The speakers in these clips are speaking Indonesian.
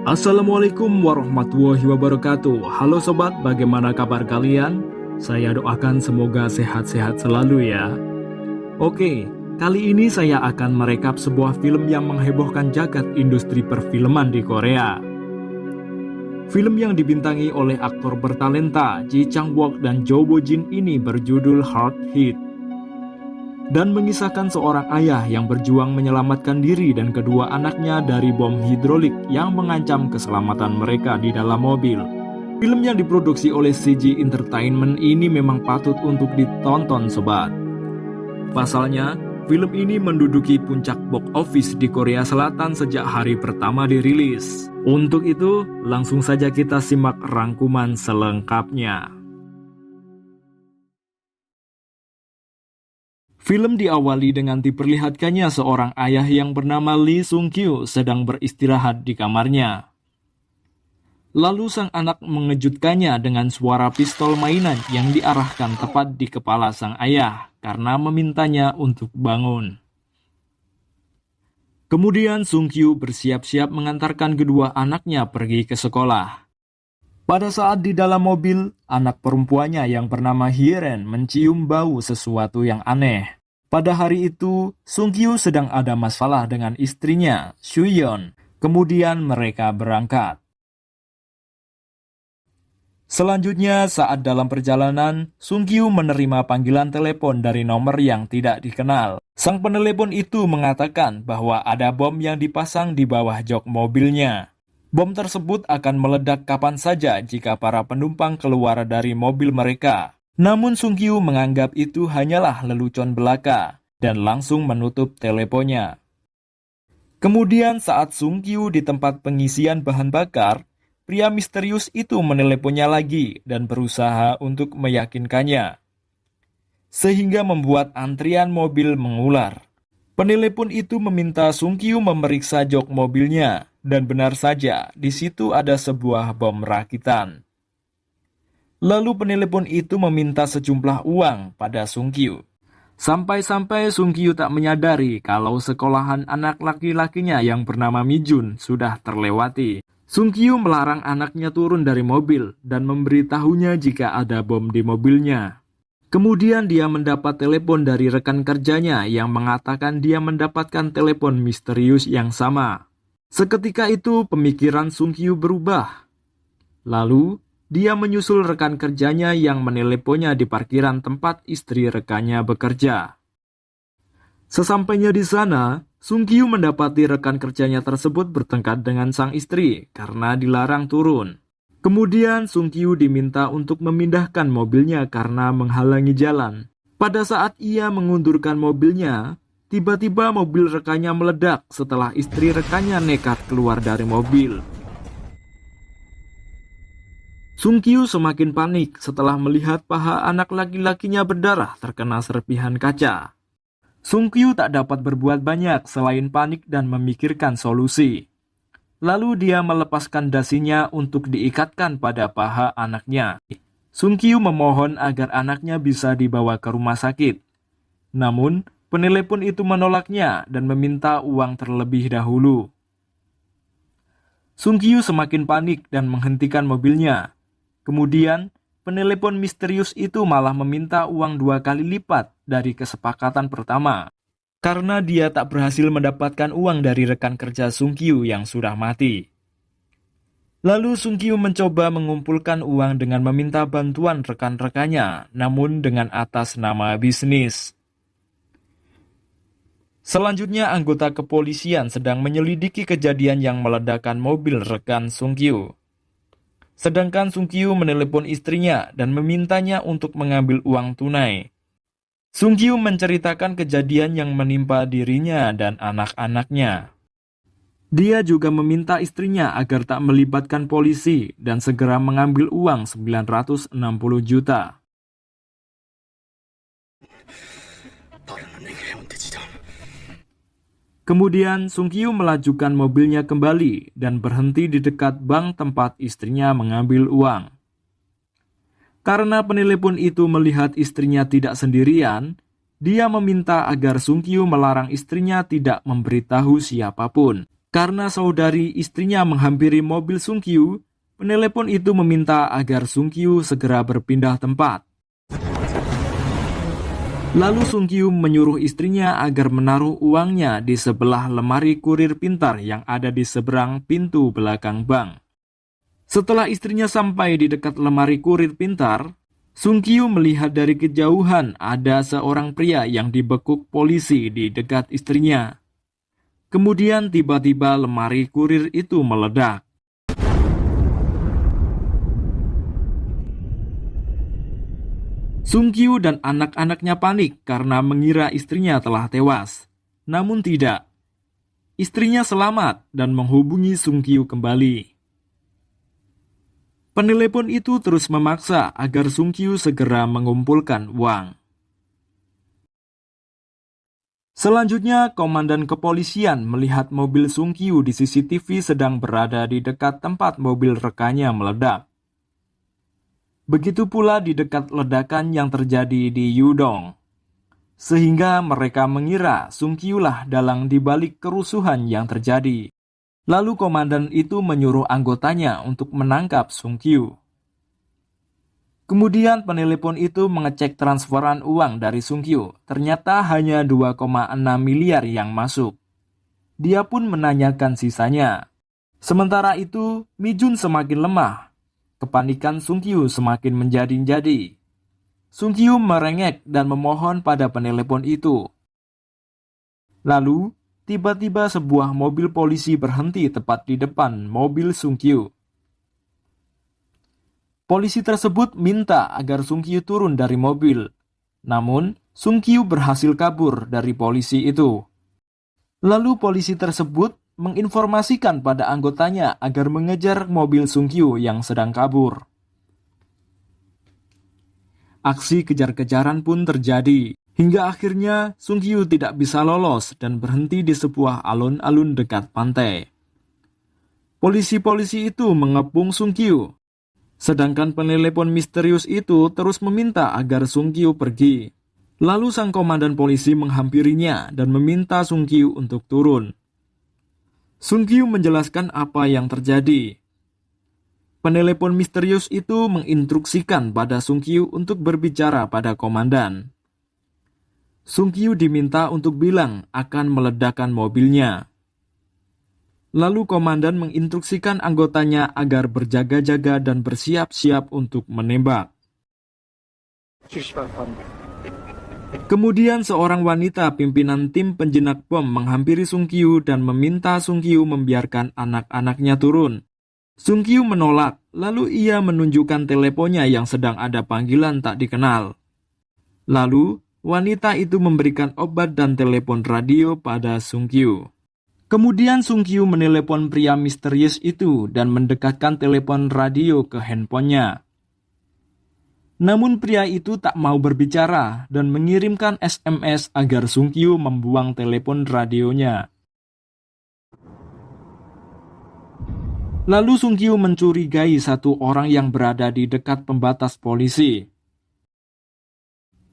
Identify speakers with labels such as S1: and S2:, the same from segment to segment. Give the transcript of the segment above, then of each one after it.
S1: Assalamualaikum warahmatullahi wabarakatuh. Halo sobat, bagaimana kabar kalian? Saya doakan semoga sehat-sehat selalu ya. Oke, kali ini saya akan merekap sebuah film yang menghebohkan jagat industri perfilman di Korea. Film yang dibintangi oleh aktor bertalenta Ji Chang-wook dan Jo Bo-jin ini berjudul Hard Hit, dan mengisahkan seorang ayah yang berjuang menyelamatkan diri dan kedua anaknya dari bom hidrolik yang mengancam keselamatan mereka di dalam mobil. Film yang diproduksi oleh CG Entertainment ini memang patut untuk ditonton sobat. Pasalnya, film ini menduduki puncak box office di Korea Selatan sejak hari pertama dirilis. Untuk itu, langsung saja kita simak rangkuman selengkapnya. Film diawali dengan diperlihatkannya seorang ayah yang bernama Lee Sung-kyu sedang beristirahat di kamarnya. Lalu sang anak mengejutkannya dengan suara pistol mainan yang diarahkan tepat di kepala sang ayah karena memintanya untuk bangun. Kemudian Sung-kyu bersiap-siap mengantarkan kedua anaknya pergi ke sekolah. Pada saat di dalam mobil, anak perempuannya yang bernama Hye-ren mencium bau sesuatu yang aneh. Pada hari itu, Sung-kyu sedang ada masalah dengan istrinya, Soo-yeon. Kemudian mereka berangkat. Selanjutnya, saat dalam perjalanan, Sung-kyu menerima panggilan telepon dari nomor yang tidak dikenal. Sang penelepon itu mengatakan bahwa ada bom yang dipasang di bawah jok mobilnya. Bom tersebut akan meledak kapan saja jika para penumpang keluar dari mobil mereka. Namun Sung-kyu menganggap itu hanyalah lelucon belaka dan langsung menutup teleponnya. Kemudian saat Sung-kyu di tempat pengisian bahan bakar, pria misterius itu meneleponnya lagi dan berusaha untuk meyakinkannya, sehingga membuat antrian mobil mengular. Penelepon itu meminta Sung-kyu memeriksa jok mobilnya, dan benar saja di situ ada sebuah bom rakitan. Lalu penelepon itu meminta sejumlah uang pada Sung-kyu. Sampai-sampai Sung-kyu tak menyadari kalau sekolahan anak laki-lakinya yang bernama Mi-jun sudah terlewati. Sung-kyu melarang anaknya turun dari mobil dan memberitahunya jika ada bom di mobilnya. Kemudian dia mendapat telepon dari rekan kerjanya yang mengatakan dia mendapatkan telepon misterius yang sama. Seketika itu pemikiran Sung-kyu berubah. Lalu, dia menyusul rekan kerjanya yang meneleponnya di parkiran tempat istri rekannya bekerja. Sesampainya di sana, Sung-kyu mendapati rekan kerjanya tersebut bertengkar dengan sang istri karena dilarang turun. Kemudian Sung-kyu diminta untuk memindahkan mobilnya karena menghalangi jalan. Pada saat ia mengundurkan mobilnya, tiba-tiba mobil rekannya meledak setelah istri rekannya nekat keluar dari mobil. Sung-kyu semakin panik setelah melihat paha anak laki-lakinya berdarah terkena serpihan kaca. Sung-kyu tak dapat berbuat banyak selain panik dan memikirkan solusi. Lalu dia melepaskan dasinya untuk diikatkan pada paha anaknya. Sung-kyu memohon agar anaknya bisa dibawa ke rumah sakit. Namun, penelepon itu menolaknya dan meminta uang terlebih dahulu. Sung-kyu semakin panik dan menghentikan mobilnya. Kemudian, penelepon misterius itu malah meminta uang 2 kali lipat dari kesepakatan pertama, karena dia tak berhasil mendapatkan uang dari rekan kerja Sung-kyu yang sudah mati. Lalu Sung-kyu mencoba mengumpulkan uang dengan meminta bantuan rekan-rekannya, namun dengan atas nama bisnis. Selanjutnya, anggota kepolisian sedang menyelidiki kejadian yang meledakkan mobil rekan Sung-kyu. Sedangkan Sung-kyu menelepon istrinya dan memintanya untuk mengambil uang tunai. Sung-kyu menceritakan kejadian yang menimpa dirinya dan anak-anaknya. Dia juga meminta istrinya agar tak melibatkan polisi dan segera mengambil uang 960 juta. Kemudian Sung-kyu melajukan mobilnya kembali dan berhenti di dekat bank tempat istrinya mengambil uang. Karena penelepon itu melihat istrinya tidak sendirian, dia meminta agar Sung-kyu melarang istrinya tidak memberitahu siapapun. Karena saudari istrinya menghampiri mobil Sung Kyu, penelepon itu meminta agar Sung Kyu segera berpindah tempat. Lalu Sung Kyu menyuruh istrinya agar menaruh uangnya di sebelah lemari kurir pintar yang ada di seberang pintu belakang bank. Setelah istrinya sampai di dekat lemari kurir pintar, Sung Kyu melihat dari kejauhan ada seorang pria yang dibekuk polisi di dekat istrinya. Kemudian tiba-tiba lemari kurir itu meledak. Sung Kyu dan anak-anaknya panik karena mengira istrinya telah tewas. Namun tidak. Istrinya selamat dan menghubungi Sung Kyu kembali. Penelepon itu terus memaksa agar Sung Kyu segera mengumpulkan uang. Selanjutnya, komandan kepolisian melihat mobil Sung Kyu di CCTV sedang berada di dekat tempat mobil rekannya meledak. Begitu pula di dekat ledakan yang terjadi di Yudong. Sehingga mereka mengira Sung Kyu lah dalang di balik kerusuhan yang terjadi. Lalu komandan itu menyuruh anggotanya untuk menangkap Sung Kyu. Kemudian penelepon itu mengecek transferan uang dari Sung Kyu. Ternyata hanya 2,6 miliar yang masuk. Dia pun menanyakan sisanya. Sementara itu, Mi Jun semakin lemah. Kepanikan Sung Kyu semakin menjadi-jadi. Sung Kyu merengek dan memohon pada penelepon itu. Lalu, tiba-tiba sebuah mobil polisi berhenti tepat di depan mobil Sung Kyu. Polisi tersebut minta agar Sung Kyu turun dari mobil. Namun, Sung Kyu berhasil kabur dari polisi itu. Lalu polisi tersebut menginformasikan pada anggotanya agar mengejar mobil Sung Kyu yang sedang kabur. Aksi kejar-kejaran pun terjadi, hingga akhirnya Sung Kyu tidak bisa lolos dan berhenti di sebuah alun-alun dekat pantai. Polisi-polisi itu mengepung Sung Kyu. Sedangkan penelepon misterius itu terus meminta agar Sung Kyu pergi. Lalu sang komandan polisi menghampirinya dan meminta Sung Kyu untuk turun. Sung Kyu menjelaskan apa yang terjadi. Penelepon misterius itu menginstruksikan pada Sung Kyu untuk berbicara pada komandan. Sung Kyu diminta untuk bilang akan meledakkan mobilnya. Lalu komandan menginstruksikan anggotanya agar berjaga-jaga dan bersiap-siap untuk menembak. Kemudian seorang wanita pimpinan tim penjinak bom menghampiri Sung Kyu dan meminta Sung Kyu membiarkan anak-anaknya turun. Sung Kyu menolak, lalu ia menunjukkan teleponnya yang sedang ada panggilan tak dikenal. Lalu, wanita itu memberikan obat dan telepon radio pada Sung Kyu. Kemudian Sung Kyu menelepon pria misterius itu dan mendekatkan telepon radio ke handphonenya. Namun pria itu tak mau berbicara dan mengirimkan SMS agar Sung Kyu membuang telepon radionya. Lalu Sung Kyu mencurigai satu orang yang berada di dekat pembatas polisi.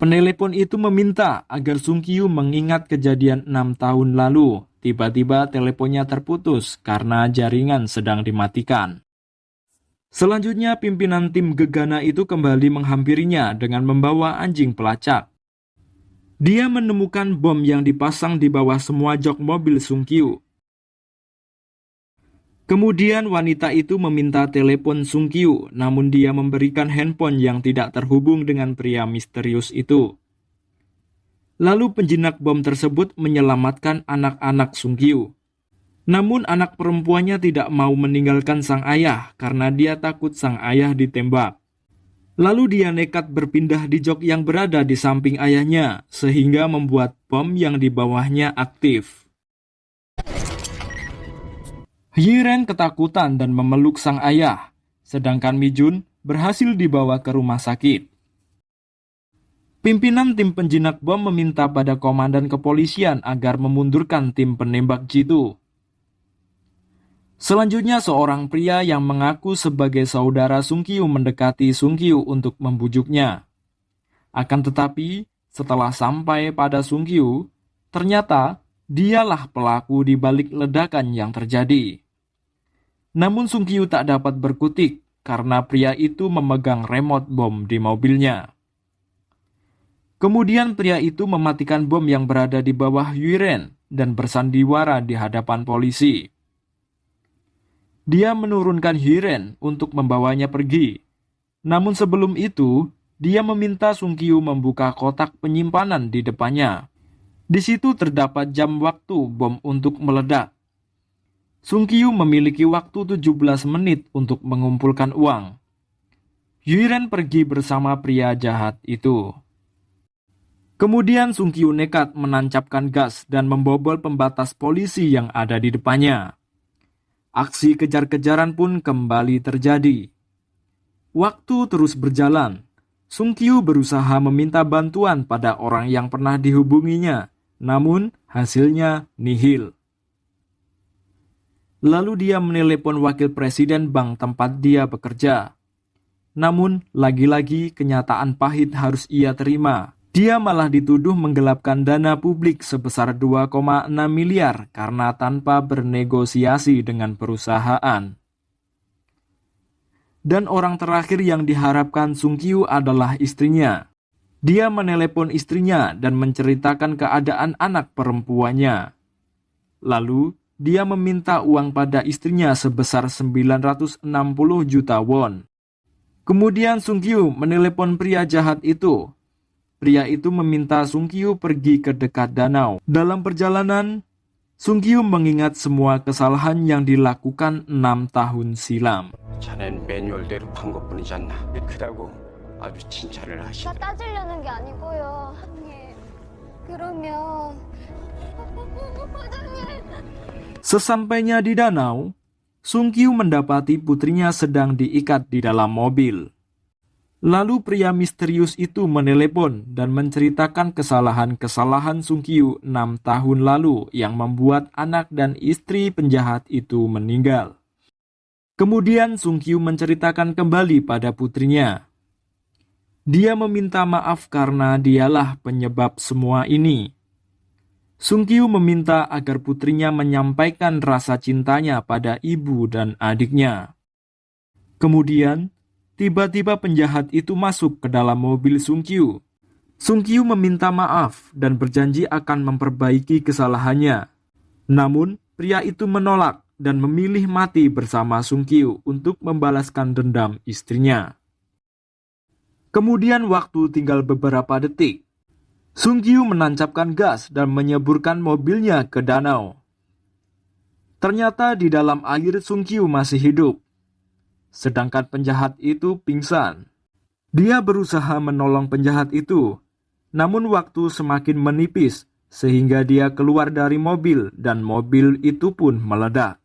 S1: Penelepon itu meminta agar Sung Kyu mengingat kejadian 6 tahun lalu. Tiba-tiba teleponnya terputus karena jaringan sedang dimatikan. Selanjutnya pimpinan tim gegana itu kembali menghampirinya dengan membawa anjing pelacak. Dia menemukan bom yang dipasang di bawah semua jok mobil Sung Kyu. Kemudian wanita itu meminta telepon Sung Kyu, namun dia memberikan handphone yang tidak terhubung dengan pria misterius itu. Lalu penjinak bom tersebut menyelamatkan anak-anak Sung Kyu. Namun anak perempuannya tidak mau meninggalkan sang ayah karena dia takut sang ayah ditembak. Lalu dia nekat berpindah di jok yang berada di samping ayahnya, sehingga membuat bom yang di bawahnya aktif. Yiren ketakutan dan memeluk sang ayah, sedangkan Mi Jun berhasil dibawa ke rumah sakit. Pimpinan tim penjinak bom meminta pada komandan kepolisian agar memundurkan tim penembak jitu. Selanjutnya seorang pria yang mengaku sebagai saudara Sung Kyu mendekati Sung Kyu untuk membujuknya. Akan tetapi, setelah sampai pada Sung Kyu, ternyata dialah pelaku di balik ledakan yang terjadi. Namun Sung Kyu tak dapat berkutik karena pria itu memegang remote bom di mobilnya. Kemudian pria itu mematikan bom yang berada di bawah Yuren dan bersandiwara di hadapan polisi. Dia menurunkan Yuren untuk membawanya pergi. Namun sebelum itu, dia meminta Sung Kyu membuka kotak penyimpanan di depannya. Di situ terdapat jam waktu bom untuk meledak. Sung Kyu memiliki waktu 17 menit untuk mengumpulkan uang. Yuren pergi bersama pria jahat itu. Kemudian Sung Kyu nekat menancapkan gas dan membobol pembatas polisi yang ada di depannya. Aksi kejar-kejaran pun kembali terjadi. Waktu terus berjalan. Sung Kyu berusaha meminta bantuan pada orang yang pernah dihubunginya, namun hasilnya nihil. Lalu dia menelepon wakil presiden bank tempat dia bekerja. Namun, lagi-lagi kenyataan pahit harus ia terima. Dia malah dituduh menggelapkan dana publik sebesar 2,6 miliar karena tanpa bernegosiasi dengan perusahaan. Dan orang terakhir yang diharapkan Sung Kyu adalah istrinya. Dia menelepon istrinya dan menceritakan keadaan anak perempuannya. Lalu, dia meminta uang pada istrinya sebesar 960 juta won. Kemudian Sung Kyu menelepon pria jahat itu. Pria itu meminta Sung Kyu pergi ke dekat danau. Dalam perjalanan, Sung Kyu mengingat semua kesalahan yang dilakukan 6 tahun silam.
S2: 자넨 매뉴얼대로 판 것뿐이지 않나. 그다고 아주 칭찬을
S3: 나
S2: 하시더라.
S3: 따지려는 게 아니고요. 사장님, 그러면 사장님.
S1: Sesampainya di danau, Sung Kyu mendapati putrinya sedang diikat di dalam mobil. Lalu pria misterius itu menelepon dan menceritakan kesalahan-kesalahan Sung Kyu 6 tahun lalu yang membuat anak dan istri penjahat itu meninggal. Kemudian Sung Kyu menceritakan kembali pada putrinya. Dia meminta maaf karena dialah penyebab semua ini. Sung Kyu meminta agar putrinya menyampaikan rasa cintanya pada ibu dan adiknya. Kemudian, tiba-tiba penjahat itu masuk ke dalam mobil Sung Kyu. Sung Kyu meminta maaf dan berjanji akan memperbaiki kesalahannya. Namun, pria itu menolak dan memilih mati bersama Sung Kyu untuk membalaskan dendam istrinya. Kemudian waktu tinggal beberapa detik. Sung Kyu menancapkan gas dan menyeburkan mobilnya ke danau. Ternyata di dalam air Sung Kyu masih hidup. Sedangkan penjahat itu pingsan. Dia berusaha menolong penjahat itu, namun waktu semakin menipis sehingga dia keluar dari mobil dan mobil itu pun meledak.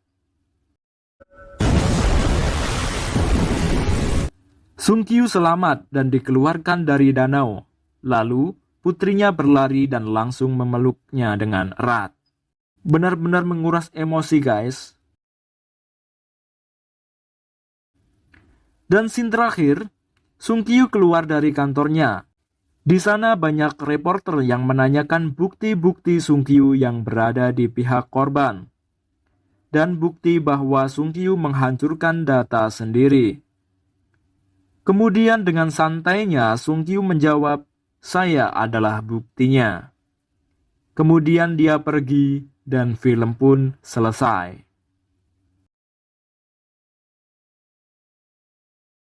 S1: Sung Kyu selamat dan dikeluarkan dari danau. Lalu, putrinya berlari dan langsung memeluknya dengan erat. Benar-benar menguras emosi, guys. Dan scene terakhir, Sung Kyu keluar dari kantornya. Di sana banyak reporter yang menanyakan bukti-bukti Sung Kyu yang berada di pihak korban. Dan bukti bahwa Sung Kyu menghancurkan data sendiri. Kemudian dengan santainya Sung Kyu menjawab, "Saya adalah buktinya." Kemudian dia pergi dan film pun selesai.